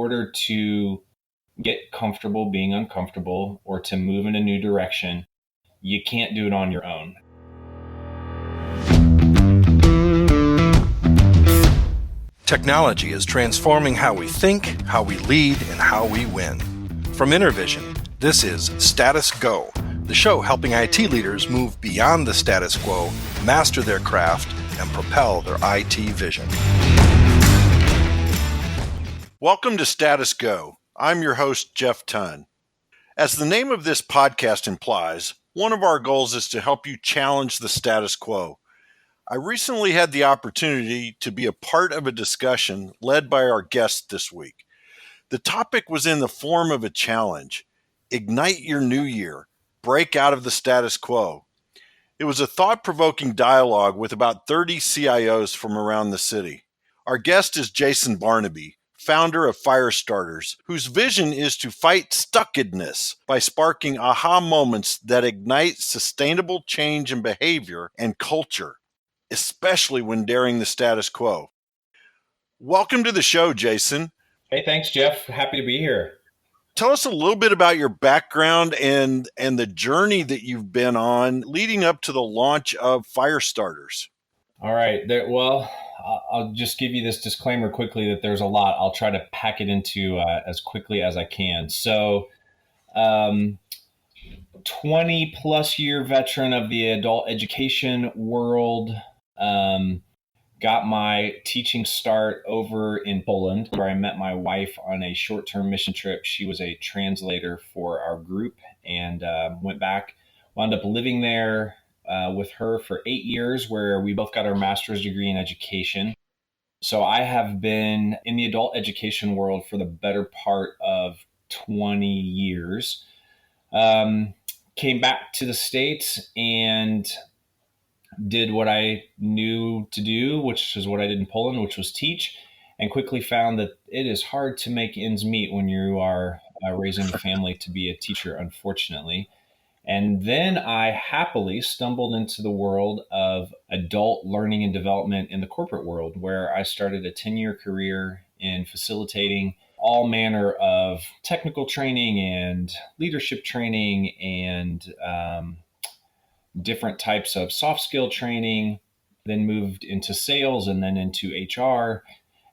order to get comfortable being uncomfortable or to move in a new direction, you can't do it on your own. Technology is transforming how we think, how we lead, and how we win. From InterVision, this is Status Go, the show helping IT leaders move beyond the status quo, master their craft, and propel their IT vision. Welcome to Status Go. I'm your host, Jeff Tunn. As the name of this podcast implies, one of our goals is to help you challenge the status quo. I recently had the opportunity to be a part of a discussion led by our guest this week. The topic was in the form of a challenge: ignite your new year, break out of the status quo. It was a thought-provoking dialogue with about 30 CIOs from around the city. Our guest is Jason Barnaby, founder of Firestarters, whose vision is to fight stuckedness by sparking aha moments that ignite sustainable change in behavior and culture, especially when daring the status quo. Welcome to the show, Jason. Hey, thanks, Jeff. Happy to be here. Tell us a little bit about your background and the journey that you've been on leading up to the launch of Firestarters. All right. I'll just give you this disclaimer quickly that there's a lot. I'll try to pack it into as quickly as I can. So 20 plus year veteran of the adult education world. Got my teaching start over in Poland, where I met my wife on a short-term mission trip. She was a translator for our group, and went back, wound up living there with her for 8 years, where we both got our master's degree in education. So I have been in the adult education world for the better part of 20 years. Came back to the States and did what I knew to do, which is what I did in Poland, which was teach, and quickly found that it is hard to make ends meet when you are raising a family to be a teacher, unfortunately. And then I happily stumbled into the world of adult learning and development in the corporate world, where I started a 10-year career in facilitating all manner of technical training and leadership training and different types of soft skill training, then moved into sales and then into HR.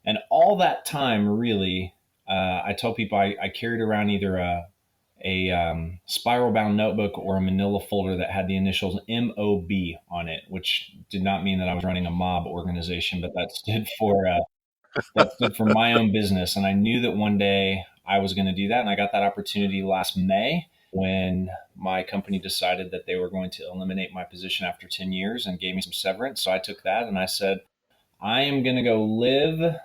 And all that time, really, I tell people I carried around either a spiral bound notebook or a manila folder that had the initials MOB on it, which did not mean that I was running a mob organization, but that stood for my own business. And I knew that one day I was going to do that. And I got that opportunity last May when my company decided that they were going to eliminate my position after 10 years and gave me some severance. So I took that and I said, I am going to go live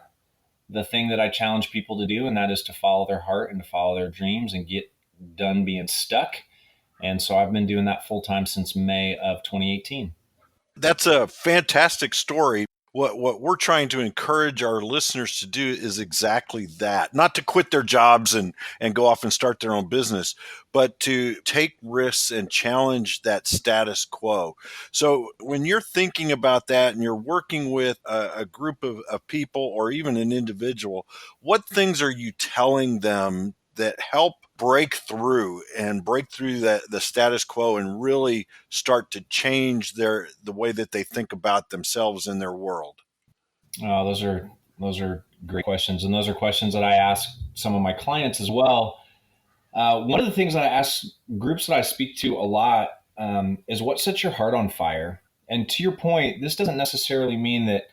the thing that I challenge people to do, and that is to follow their heart and to follow their dreams and get done being stuck. And so I've been doing that full time since May of 2018. That's a fantastic story. What we're trying to encourage our listeners to do is exactly that. Not to quit their jobs and go off and start their own business, but to take risks and challenge that status quo. So when you're thinking about that and you're working with a group of people or even an individual, what things are you telling them that help break through the status quo and really start to change the way that they think about themselves and their world? Oh, those are great questions. And those are questions that I ask some of my clients as well. One of the things that I ask groups that I speak to a lot is what sets your heart on fire? And to your point, this doesn't necessarily mean that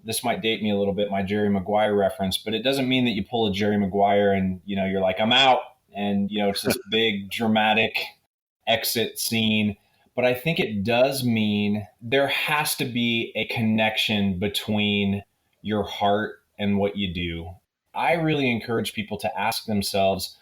this might date me a little bit, my Jerry Maguire reference, but it doesn't mean that you pull a Jerry Maguire and, you're like, I'm out. And, it's this big dramatic exit scene. But I think it does mean there has to be a connection between your heart and what you do. I really encourage people to ask themselves,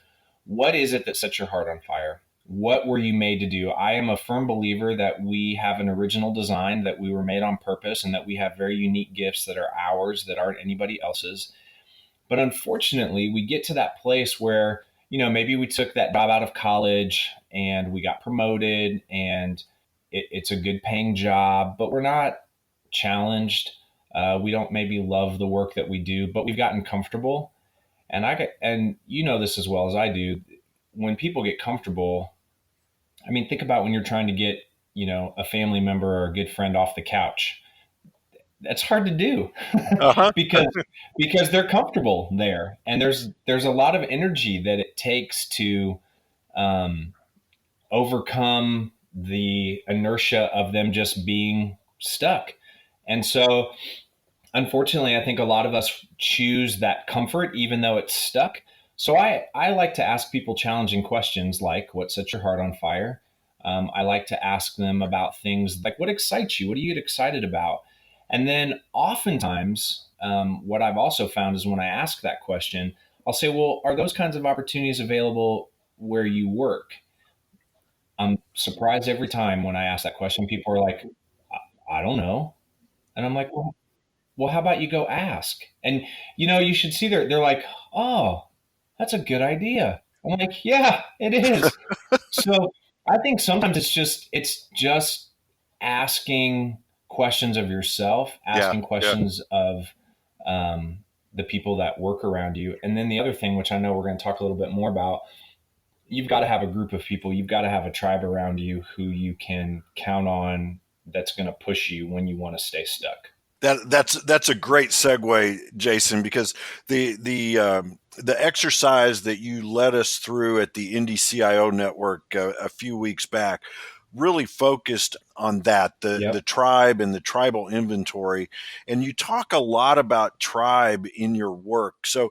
what is it that sets your heart on fire? What were you made to do? I am a firm believer that we have an original design, that we were made on purpose, and that we have very unique gifts that are ours, that aren't anybody else's. But unfortunately, we get to that place where, maybe we took that job out of college and we got promoted and it's a good paying job, but we're not challenged. We don't maybe love the work that we do, but we've gotten comfortable. And you know this as well as I do, when people get comfortable, I mean, think about when you're trying to get, a family member or a good friend off the couch. That's hard to do Uh-huh. because they're comfortable there, and there's a lot of energy that it takes to um, overcome the inertia of them just being stuck. And so, unfortunately, I think a lot of us choose that comfort, even though it's stuck. So I like to ask people challenging questions like, what sets your heart on fire? I like to ask them about things like, what excites you? What do you get excited about? And then oftentimes, what I've also found is when I ask that question, I'll say, well, are those kinds of opportunities available where you work? I'm surprised every time when I ask that question. People are like, I don't know. And I'm like, well, how about you go ask? And you should see they're like, oh, that's a good idea. I'm like, yeah, it is. So I think sometimes it's just asking questions of yourself, Yeah. asking Yeah. questions of um, the people that work around you. And then the other thing, which I know we're going to talk a little bit more about, you've got to have a group of people, you've got to have a tribe around you who you can count on that's going to push you when you want to stay stuck. That's a great segue, Jason, because the exercise that you led us through at the Indie CIO Network a few weeks back really focused on that, the Yep. tribe and the tribal inventory. And you talk a lot about tribe in your work. So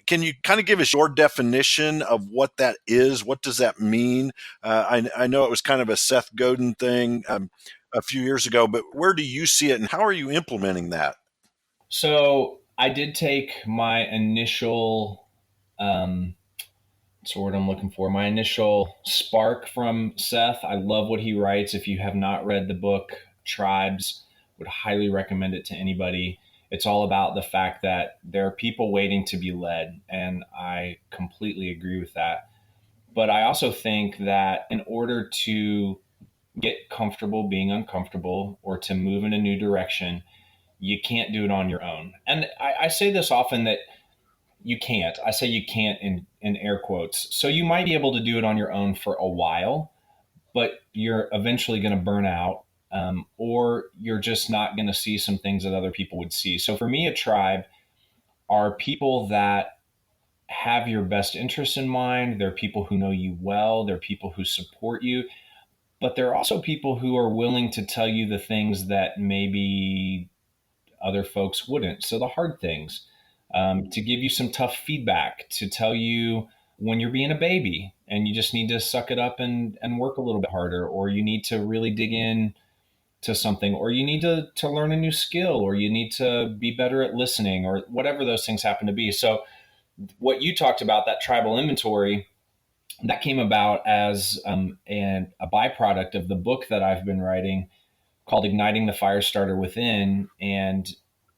can you kind of give us your definition of what that is? What does that mean? I know it was kind of a Seth Godin thing a few years ago, but where do you see it and how are you implementing that? So I did take my initial, what's the word I'm looking for? My initial spark from Seth. I love what he writes. If you have not read the book Tribes, would highly recommend it to anybody. It's all about the fact that there are people waiting to be led, and I completely agree with that. But I also think that in order to get comfortable being uncomfortable or to move in a new direction, you can't do it on your own. And I say this often that you can't. I say you can't in air quotes. So you might be able to do it on your own for a while, but you're eventually going to burn out, or you're just not going to see some things that other people would see. So for me, a tribe are people that have your best interests in mind. They're people who know you well. They're people who support you, but they're also people who are willing to tell you the things that maybe other folks wouldn't. So the hard things, to give you some tough feedback, to tell you when you're being a baby and you just need to suck it up and work a little bit harder, or you need to really dig in to something, or you need to learn a new skill, or you need to be better at listening, or whatever those things happen to be. So what you talked about, that tribal inventory, that came about as a byproduct of the book that I've been writing called Igniting the Fire Starter Within. And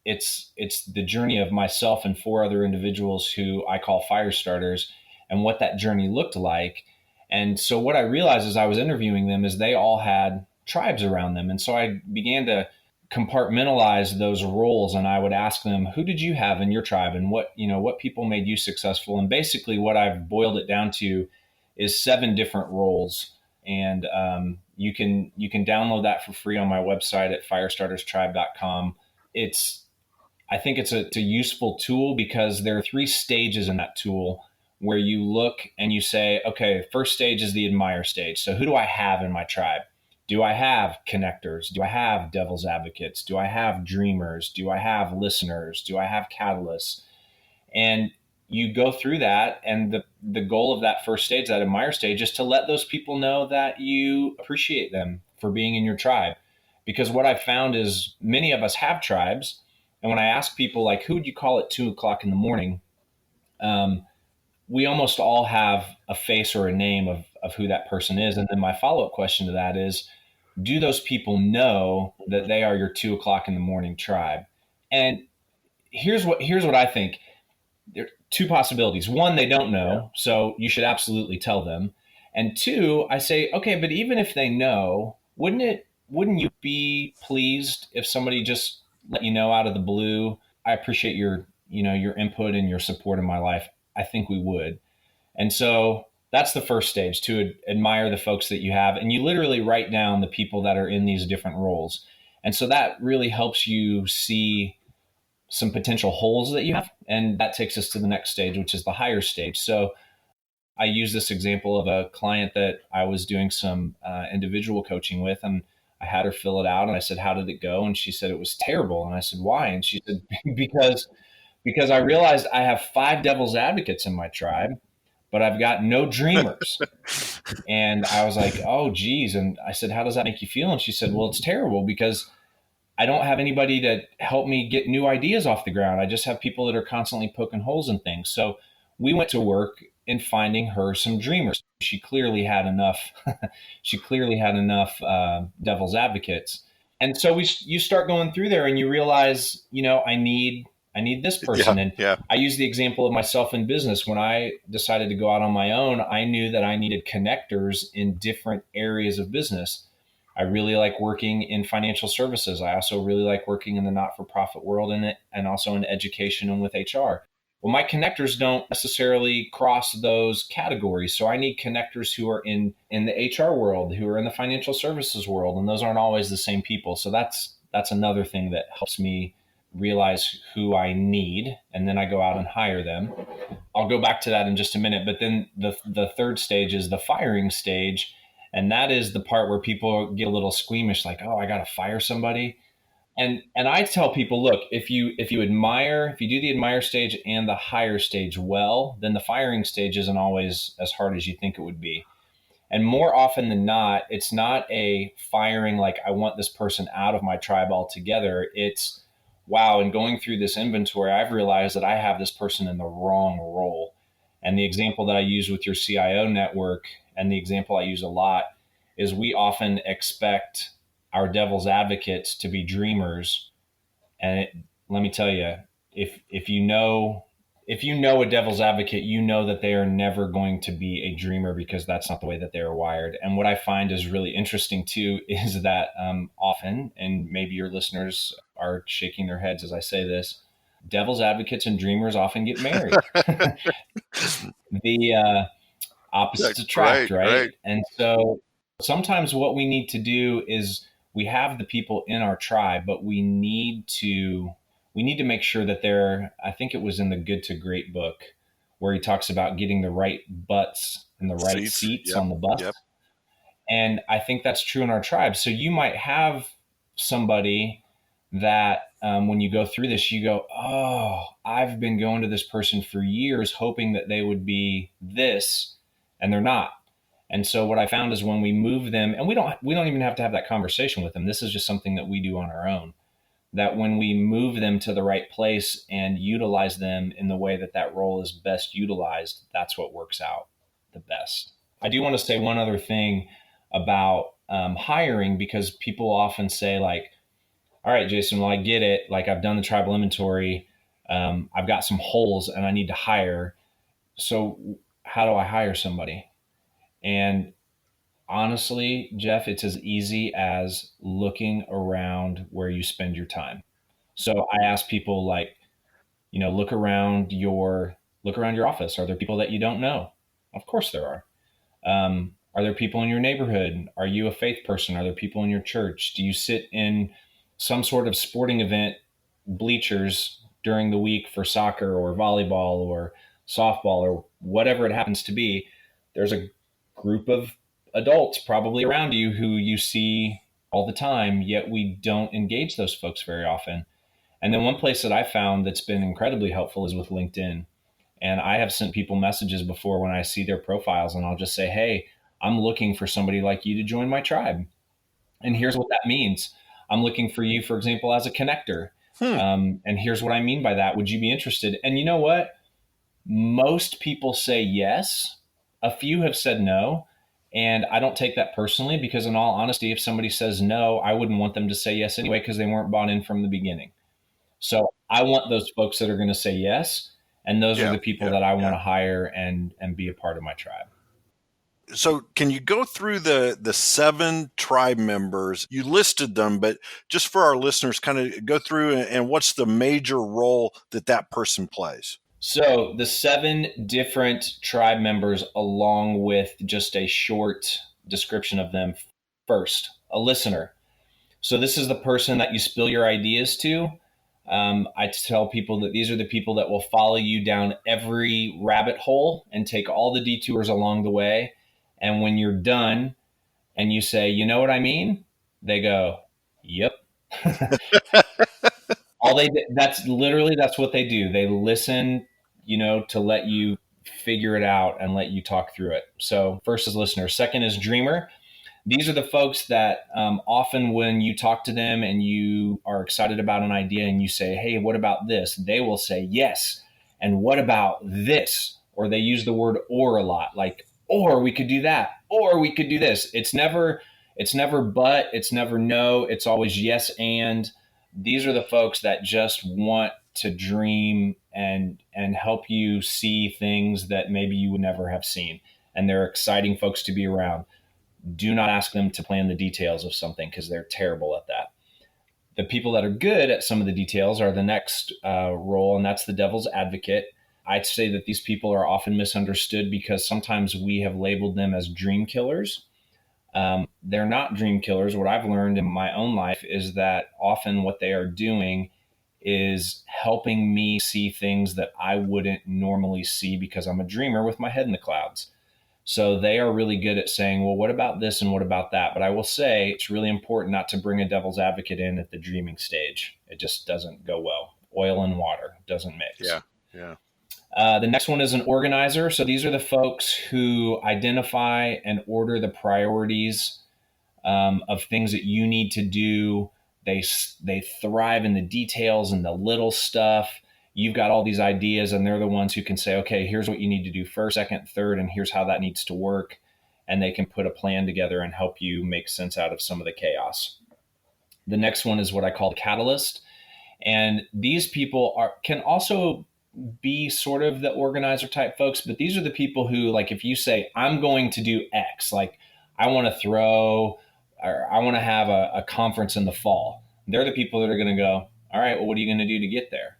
it's the journey of myself and four other individuals who I call fire starters, and what that journey looked like. And so what I realized as I was interviewing them is they all had tribes around them. And so I began to compartmentalize those roles, and I would ask them, who did you have in your tribe, and what people made you successful? And basically what I've boiled it down to is 7 different roles. And you can download that for free on my website at firestarterstribe.com. It's I think it's a useful tool because there are 3 stages in that tool where you look and you say, okay, first stage is the admire stage. So who do I have in my tribe? Do I have connectors? Do I have devil's advocates? Do I have dreamers? Do I have listeners? Do I have catalysts? And you go through that, and the goal of that first stage, that admire stage, is to let those people know that you appreciate them for being in your tribe. Because what I've found is many of us have tribes, and when I ask people like, who would you call at 2 o'clock in the morning, um, we almost all have a face or a name of who that person is. And then my follow-up question to that is, do those people know that they are your 2 o'clock in the morning tribe? And here's what I think. There are 2 possibilities. One, they don't Yeah. know, so you should absolutely tell them. And 2, I say, okay, but even if they know, wouldn't you be pleased if somebody just let you know out of the blue, I appreciate your input and your support in my life. I think we would. And so that's the first stage, to admire the folks that you have. And you literally write down the people that are in these different roles. And so that really helps you see some potential holes that you have. And that takes us to the next stage, which is the higher stage. So I use this example of a client that I was doing some individual coaching with, and I had her fill it out, and I said, "How did it go?" And she said, "It was terrible." And I said, "Why?" And she said, "Because I realized I have 5 devil's advocates in my tribe, but I've got no dreamers." And I was like, "Oh, geez." And I said, "How does that make you feel?" And she said, "Well, it's terrible because I don't have anybody to help me get new ideas off the ground. I just have people that are constantly poking holes in things." So we went to work in finding her some dreamers. She clearly had enough. She clearly had enough devil's advocates, and so you start going through there, and you realize, I need this Yeah. person. And Yeah. I use the example of myself in business. When I decided to go out on my own, I knew that I needed connectors in different areas of business. I really like working in financial services. I also really like working in the not-for-profit world and also in education and with HR. Well, my connectors don't necessarily cross those categories. So I need connectors who are in the HR world, who are in the financial services world, and those aren't always the same people. So that's another thing that helps me realize who I need, and then I go out and hire them. I'll go back to that in just a minute. But then the third stage is the firing stage. And that is the part where people get a little squeamish, like, "Oh, I got to fire somebody." And I tell people, look, if you do the admire stage and the hire stage well, then the firing stage isn't always as hard as you think it would be. And more often than not, it's not a firing like, "I want this person out of my tribe altogether." It's, wow, and going through this inventory, I've realized that I have this person in the wrong role. And the example that I use with your CIO network, and the example I use a lot, is we often expect our devil's advocates to be dreamers. And let me tell you, if you know a devil's advocate, you know that they are never going to be a dreamer, because that's not the way that they are wired. And what I find is really interesting too is that often, and maybe your listeners are shaking their heads as I say this, devil's advocates and dreamers often get married. The Yeah, opposites attract, right, right? right. And so sometimes what we need to do is, we have the people in our tribe, but we need to make sure that they're, I think it was in the Good to Great book, where he talks about getting the right butts and the right Seats. seats Yep. on the bus. Yep. And I think that's true in our tribe. So you might have somebody that when you go through this, you go, "Oh, I've been going to this person for years, hoping that they would be this, and they're not." And so what I found is, when we move them, and we don't even have to have that conversation with them. This is just something that we do on our own. That when we move them to the right place and utilize them in the way that that role is best utilized, that's what works out the best. I do want to say one other thing about hiring, because people often say, like, "All right, Jason, well, I get it. Like, I've done the tribal inventory. I've got some holes and I need to hire. So how do I hire somebody?" And honestly, Jeff, it's as easy as looking around where you spend your time. So I ask people, like, look around your office. Are there people that you don't know? Of course there are. Are there people in your neighborhood? Are you a faith person? Are there people in your church? Do you sit in some sort of sporting event bleachers during the week for soccer or volleyball or softball or whatever it happens to be? There's a group of adults probably around you who you see all the time, yet we don't engage those folks very often. And then one place that I found that's been incredibly helpful is with LinkedIn. And I have sent people messages before when I see their profiles, and I'll just say, "Hey, I'm looking for somebody like you to join my tribe. And here's what that means. I'm looking for you, for example, as a connector. Hmm. And here's what I mean by that. Would you be interested?" And you know what? Most people say yes. A few have said no. And I don't take that personally, because, in all honesty, if somebody says no, I wouldn't want them to say yes anyway, because they weren't bought in from the beginning. So I want those folks that are going to say yes. And those are Yeah. the people Yeah. that I want Yeah. to hire and be a part of my tribe. So can you go through the 7 tribe members? You listed them, but just for our listeners, kind of go through and what's the major role that that person plays? So the 7 different tribe members, along with just a short description of them. First, a listener. So this is the person that you spill your ideas to. I tell people that these are the people that will follow you down every rabbit hole and take all the detours along the way. And when you're done and you say, you know what I mean? They go, yep. That's what they do. They listen, to let you figure it out and let you talk through it. So first is listener. Second is dreamer. These are the folks that often when you talk to them and you are excited about an idea and you say, hey, what about this? They will say, yes. And what about this? Or they use the word or a lot, like, or we could do that, or we could do this. It's never but, it's never no, it's always yes. And these are the folks that just want to dream and help you see things that maybe you would never have seen. And they're exciting folks to be around. Do not ask them to plan the details of something because they're terrible at that. The people that are good at some of the details are the next role, and that's the devil's advocate. I'd say that these people are often misunderstood because sometimes we have labeled them as dream killers. They're not dream killers. What I've learned in my own life is that often what they are doing is helping me see things that I wouldn't normally see because I'm a dreamer with my head in the clouds. So they are really good at saying, well, what about this and what about that? But I will say it's really important not to bring a devil's advocate in at the dreaming stage. It just doesn't go well. Oil and water doesn't Yeah. mix. Yeah. The next one is an organizer. So these are the folks who identify and order the priorities of things that you need to do. They thrive in the details and the little stuff. You've got all these ideas, and they're the ones who can say, okay, here's what you need to do first, second, third, and here's how that needs to work. And they can put a plan together and help you make sense out of some of the chaos. The next one is what I call the catalyst. And these people can also be sort of the organizer type folks, but these are the people who, like, if you say, I'm going to do X, like I want to throw or I want to have a conference in the fall, they're the people that are going to go, all right, well, what are you going to do to get there?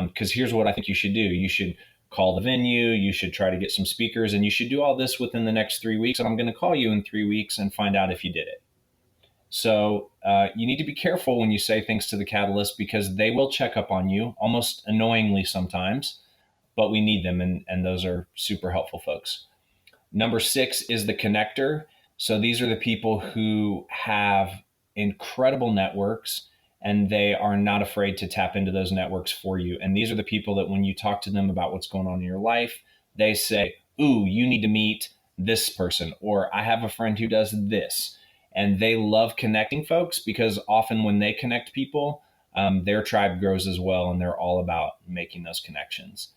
Because here's what I think you should do. You should call the venue, you should try to get some speakers, and you should do all this within the next 3 weeks. And I'm going to call you in 3 weeks and find out if you did it. So you need to be careful when you say things to the catalyst because they will check up on you almost annoyingly sometimes, but we need them. And those are super helpful folks. Number 6 is the connector. So these are the people who have incredible networks and they are not afraid to tap into those networks for you. And these are the people that when you talk to them about what's going on in your life, they say, ooh, you need to meet this person, or I have a friend who does this. And they love connecting folks because often when they connect people, their tribe grows as well. And they're all about making those connections.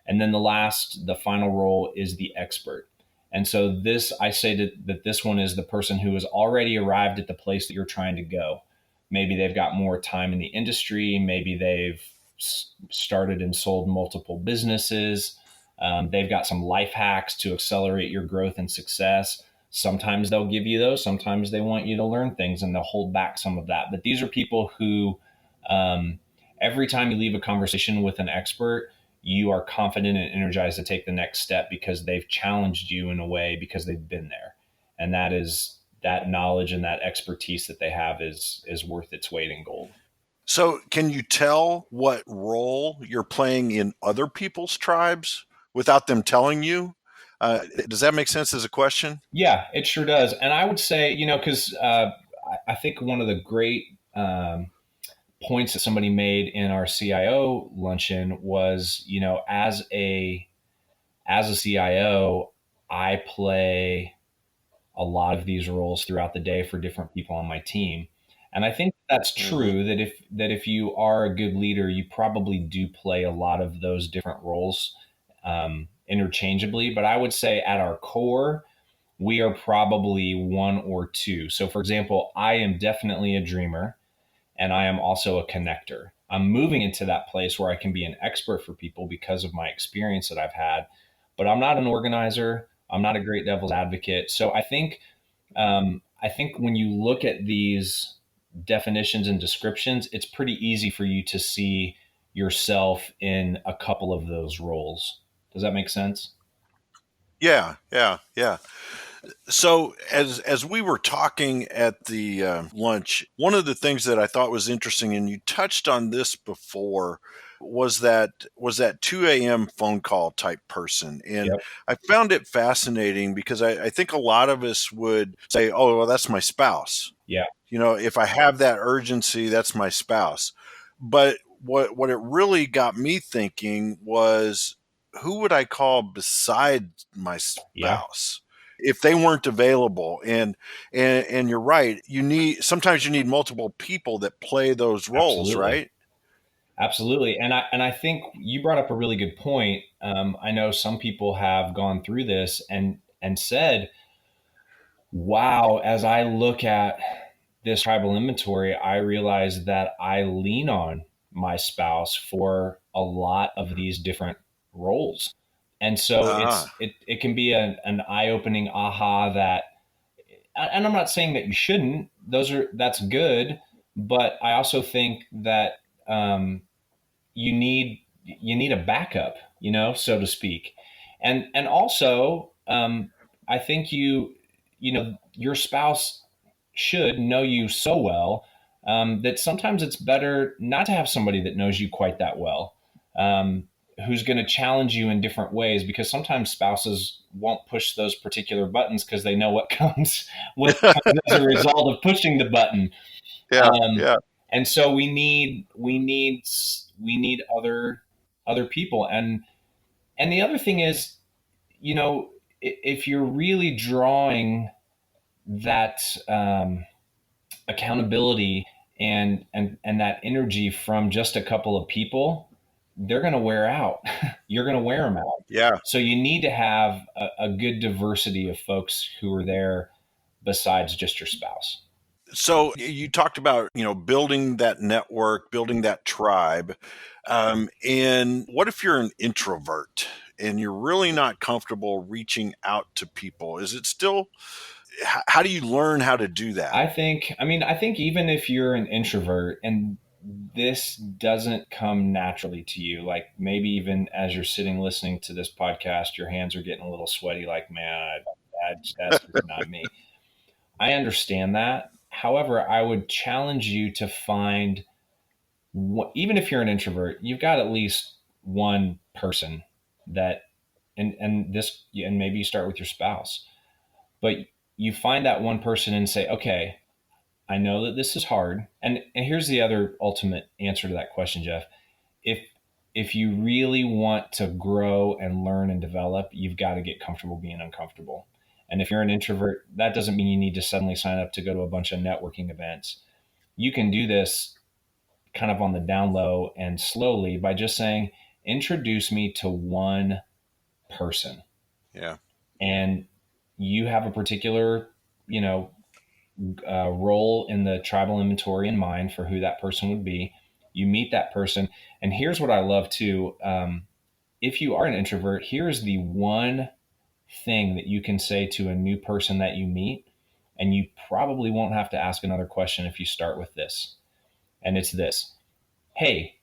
And then the final role is the expert. And so I say that this one is the person who has already arrived at the place that you're trying to go. Maybe they've got more time in the industry. Maybe they've started and sold multiple businesses. They've got some life hacks to accelerate your growth and success. Sometimes they'll give you those. Sometimes they want you to learn things and they'll hold back some of that. But these are people who, every time you leave a conversation with an expert, you are confident and energized to take the next step because they've challenged you in a way because they've been there. And that knowledge and that expertise that they have is worth its weight in gold. So, can you tell what role you're playing in other people's tribes without them telling you? Does that make sense as a question? Yeah, it sure does. And I would say, because I think one of the great points that somebody made in our CIO luncheon was, as a CIO, I play a lot of these roles throughout the day for different people on my team. And I think that's Mm-hmm. true that if you are a good leader, you probably do play a lot of those different roles interchangeably. But I would say at our core, we are probably one or two. So, for example, I am definitely a dreamer and I am also a connector. I'm moving into that place where I can be an expert for people because of my experience that I've had, but I'm not an organizer. I'm not a great devil's advocate. So I think when you look at these definitions and descriptions, it's pretty easy for you to see yourself in a couple of those roles. Does that make sense? Yeah, yeah, yeah. So as we were talking at the lunch, one of the things that I thought was interesting, and you touched on this before, was that 2 a.m. phone call type person, and Yep. I found it fascinating because I think a lot of us would say, "Oh, well, that's my spouse." Yeah. If I have that urgency, that's my spouse. But what it really got me thinking was, who would I call besides my Yeah. spouse if they weren't available? And you're right. Sometimes you need multiple people that play those roles, Absolutely. right? Absolutely. And I think you brought up a really good point. I know some people have gone through this and said, wow, as I look at this tribal inventory, I realize that I lean on my spouse for a lot of these different roles. And so Ah, it can be an eye-opening aha that, and I'm not saying that you shouldn't, that's good, but I also think that you need a backup, so to speak. And also, I think your spouse should know you so well, that sometimes it's better not to have somebody that knows you quite that well, who's going to challenge you in different ways, because sometimes spouses won't push those particular buttons because they know what comes as a result of pushing the button. yeah, um, yeah, and so we need other people. And the other thing is, if you're really drawing that accountability and that energy from just a couple of people, they're going to wear out. You're going to wear them out. yeah. So you need to have a good diversity of folks who are there besides just your spouse. So you talked about building that network, building that tribe, and what if you're an introvert and you're really not comfortable reaching out to people? Is it still how do you learn how to do that? I think even if you're an introvert and this doesn't come naturally to you, like maybe even as you're sitting listening to this podcast, your hands are getting a little sweaty, like, man, that's just not me. I understand that. However, I would challenge you to find, even if you're an introvert, you've got at least one person that, and maybe you start with your spouse, but you find that one person and say, okay, I know that this is hard. And here's the other ultimate answer to that question, Jeff. If if you really want to grow and learn and develop, you've got to get comfortable being uncomfortable. And if you're an introvert, that doesn't mean you need to suddenly sign up to go to a bunch of networking events. You can do this kind of on the down low and slowly by just saying, introduce me to one person. Yeah, And you have a particular, you know, role in the tribal inventory in mind for who that person would be. You meet that person. And here's what I love too. If you are an introvert, here's the one thing that you can say to a new person that you meet. And you probably won't have to ask another question if you start with this. And it's this: hey,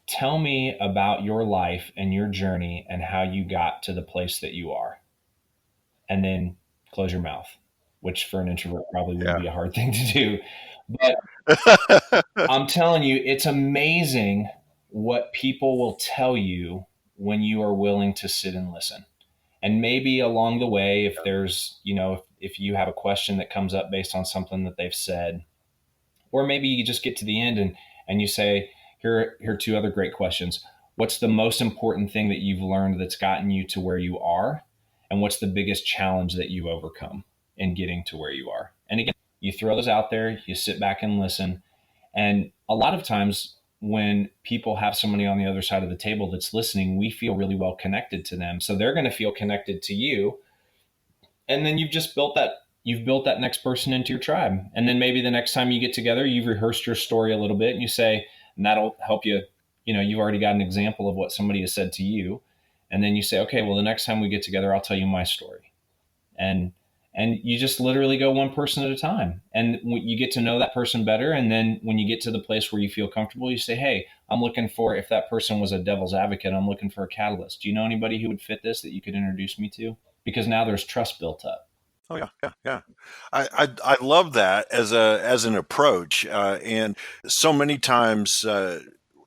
tell me about your life and your journey and how you got to the place that you are. And then close your mouth, which for an introvert probably wouldn't yeah. be a hard thing to do. But I'm telling you, it's amazing what people will tell you when you are willing to sit and listen. And maybe along the way, if there's, if you have a question that comes up based on something that they've said, or maybe you just get to the end and you say, here are two other great questions. What's the most important thing that you've learned that's gotten you to where you are? And what's the biggest challenge that you've overcome in getting to where you are? And again, you throw those out there, you sit back and listen. And a lot of times when people have somebody on the other side of the table that's listening, we feel really well connected to them. So they're going to feel connected to you. And then you've built that next person into your tribe. And then maybe the next time you get together, you've rehearsed your story a little bit and you say, and that'll help you, you've already got an example of what somebody has said to you. And then you say, okay, well, the next time we get together, I'll tell you my story. And and you just literally go one person at a time, and you get to know that person better. And then when you get to the place where you feel comfortable, you say, hey, I'm looking for, if that person was a devil's advocate, I'm looking for a catalyst. Do you know anybody who would fit this that you could introduce me to? Because now there's trust built up. Oh yeah, yeah, yeah. I love that as an approach, and so many times,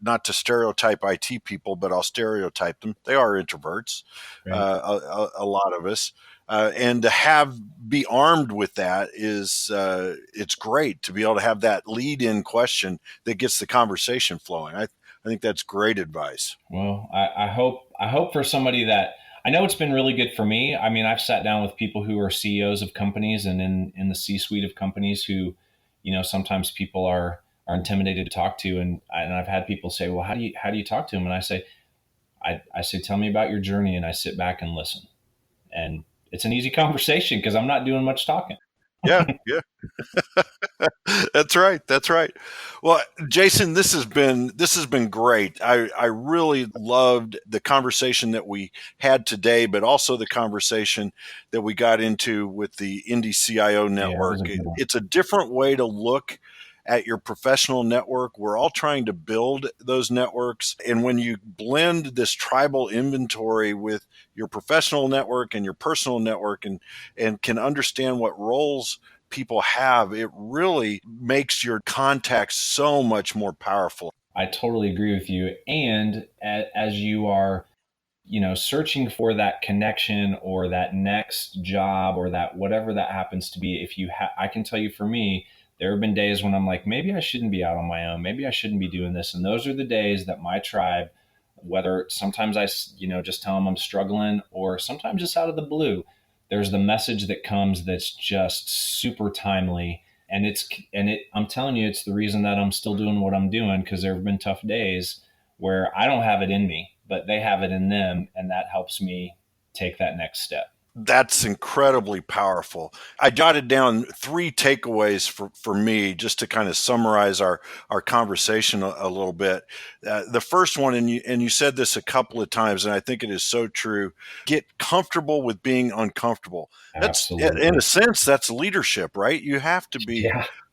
not to stereotype IT people, but I'll stereotype them. They are introverts, Right. a lot of us, and to have be armed with that is it's great to be able to have that lead in question that gets the conversation flowing. I think that's great advice. Well, I hope for somebody that, I know it's been really good for me. I mean, I've sat down with people who are CEOs of companies and in the C-suite of companies who, sometimes people are intimidated to talk to, and I've had people say, well, how do you talk to them? And I say, tell me about your journey, and I sit back and listen, and it's an easy conversation because I'm not doing much talking. Yeah, yeah. That's right. That's right. Well, Jason, this has been great. I really loved the conversation that we had today, but also the conversation that we got into with the Indie CIO Yeah, it was network. a good one. It's a different way to look at your professional network. We're all trying to build those networks, and when you blend this tribal inventory with your professional network and your personal network, and can understand what roles people have, it really makes your contacts so much more powerful. I totally agree with you. And as you are, searching for that connection or that next job or that whatever that happens to be, I can tell you, for me, there have been days when I'm like, maybe I shouldn't be out on my own, maybe I shouldn't be doing this, and those are the days that my tribe, whether sometimes I, just tell them I'm struggling, or sometimes just out of the blue, there's the message that comes that's just super timely. I'm telling you, it's the reason that I'm still doing what I'm doing, because there have been tough days where I don't have it in me, but they have it in them, and that helps me take that next step. That's incredibly powerful. I jotted down three takeaways for me just to kind of summarize our conversation a little bit. The first one, and you said this a couple of times, and I think it is so true: get comfortable with being uncomfortable. That's, in a Absolutely. sense, that's leadership, right? You have to be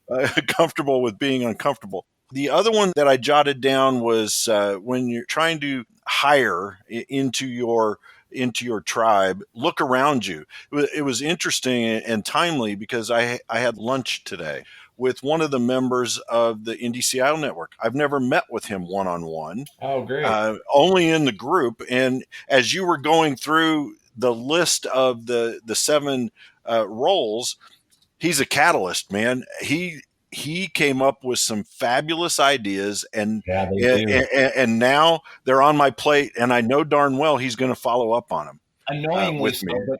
Yeah. comfortable with being uncomfortable. The other one that I jotted down was when you're trying to hire into your tribe, look around you. It was interesting and timely because I had lunch today with one of the members of the NDCIO network. I've never met with him one on one, Oh, great. only in the group. And as you were going through the list of the seven roles, he's a catalyst, man. He came up with some fabulous ideas, Yeah, they and, do. and now they're on my plate, and I know darn well he's going to follow up on them Annoyingly with me. so, but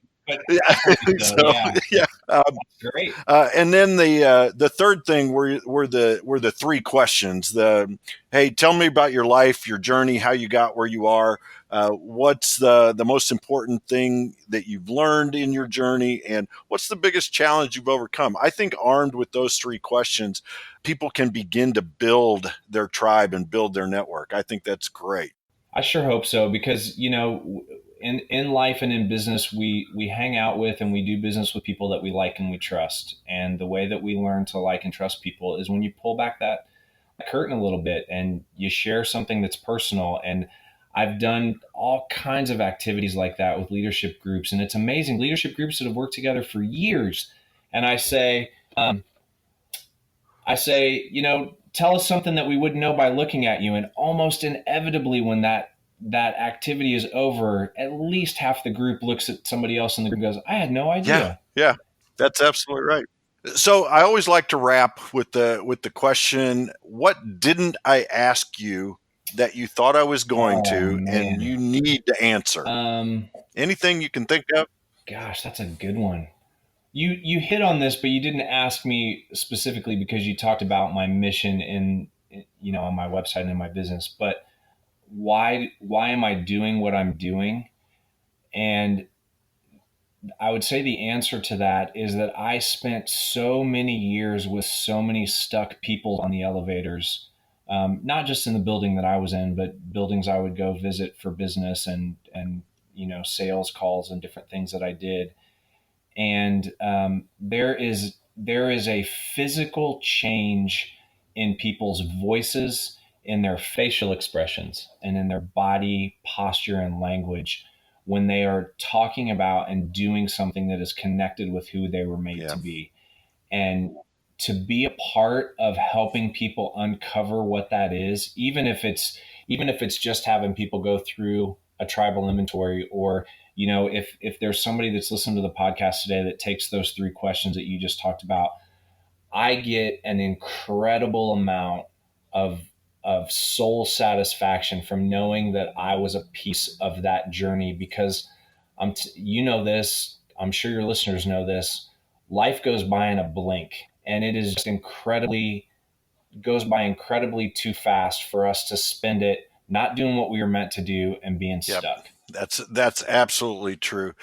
Yeah. happily so. So Yeah, yeah. that's great. And then the third thing were the three questions. The Hey, tell me about your life, your journey, how you got where you are. What's the most important thing that you've learned in your journey, and what's the biggest challenge you've overcome? I think armed with those three questions, people can begin to build their tribe and build their network. I think that's great. I sure hope so, because in life and in business, we hang out with and we do business with people that we like and we trust. And the way that we learn to like and trust people is when you pull back that curtain a little bit and you share something that's personal. And I've done all kinds of activities like that with leadership groups, and it's amazing. Leadership groups that have worked together for years, and I say, tell us something that we wouldn't know by looking at you. And almost inevitably, when that activity is over, at least half the group looks at somebody else in the group and goes, I had no Yeah, idea. yeah, that's absolutely right. So I always like to wrap with the question: what didn't I ask you that you thought I was going Oh, to, and man. you need to answer? Um, Anything you can think of? Gosh, that's a good one. You hit on this, but you didn't ask me specifically, because you talked about my mission on my website and in my business. But why am I doing what I'm doing? And I would say the answer to that is that I spent so many years with so many stuck people on the elevators, not just in the building that I was in, but buildings I would go visit for business, and sales calls and different things that I did. And there is a physical change in people's voices, in their facial expressions, and in their body posture and language when they are talking about and doing something that is connected with who they were made to be. And to be a part of helping people uncover what that is, even if it's just having people go through a tribal inventory, or if there's somebody that's listening to the podcast today that takes those 3 questions that you just talked about, I get an incredible amount of soul satisfaction from knowing that I was a piece of that journey, because this, I'm sure your listeners know this, life goes by in a blink, and it is just goes by incredibly too fast for us to spend it not doing what we were meant to do and being stuck. That's absolutely true.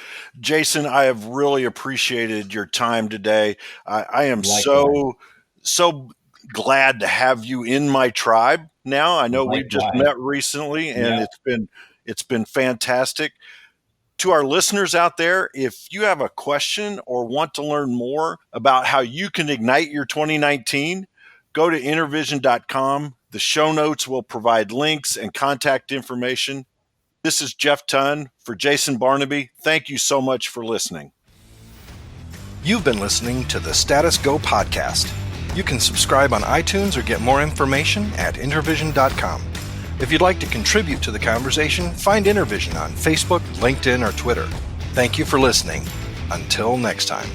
Jason, I have really appreciated your time today. I am Likewise. so glad to have you in my tribe now. I know we've just Likewise. met recently, and Yeah. it's been fantastic. To our listeners out there, if you have a question or want to learn more about how you can ignite your 2019, go to intervision.com. The show notes will provide links and contact information. This is Jeff Tunn for Jason Barnaby. Thank you so much for listening. You've been listening to the Status Go podcast. You can subscribe on iTunes or get more information at intervision.com. If you'd like to contribute to the conversation, find Intervision on Facebook, LinkedIn, or Twitter. Thank you for listening. Until next time.